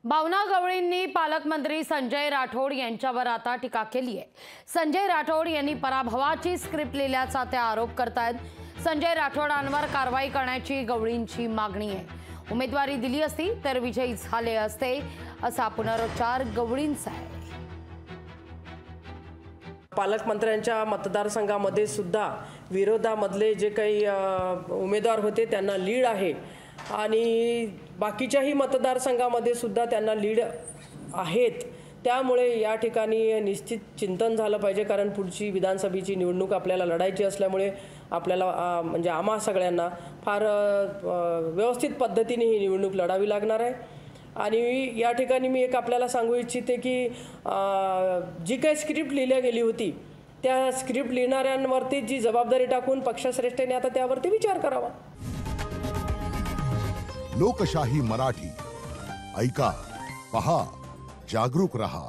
भावना गवळींनी पालकमंत्री संजय राठोड यांच्यावर आता टीका केली आहे। संजय राठोड यांनी पराभवाची स्क्रिप्ट लिहिल्याचा ते आरोप करतायत। संजय राठोडांवर कारवाई करण्याची गवळींची मागणी आहे। उमेदवारी दिली असती तर विजयी झाले असते असा पुनरुच्चार गवळींचा आहे। पालकमंत्र्यांच्या मतदारसंघामध्ये सुद्धा विरोधामधले जे काही उमेदवार होते त्यांना लीड आहे आणि बाकीच्याही मतदारसंघामध्ये सुद्धा त्यांना लीड आहेत। त्यामुळे या ठिकाणी निश्चित चिंतन झालं पाहिजे, कारण पुढची विधानसभेची निवडणूक आपल्याला लढायची असल्यामुळे आपल्याला म्हणजे आम्हा सगळ्यांना फार व्यवस्थित पद्धतीने ही निवडणूक लढावी लागणार आहे। आणि या ठिकाणी मी एक आपल्याला सांगू इच्छिते की जी काही स्क्रिप्ट लिहिली गेली होती त्या स्क्रिप्ट लिहिणाऱ्यांवरती जी जबाबदारी टाकून पक्षश्रेष्ठींनी आता त्यावरती विचार करावा। लोकशाही मराठी ऐका, पहा, जागरूक रहा।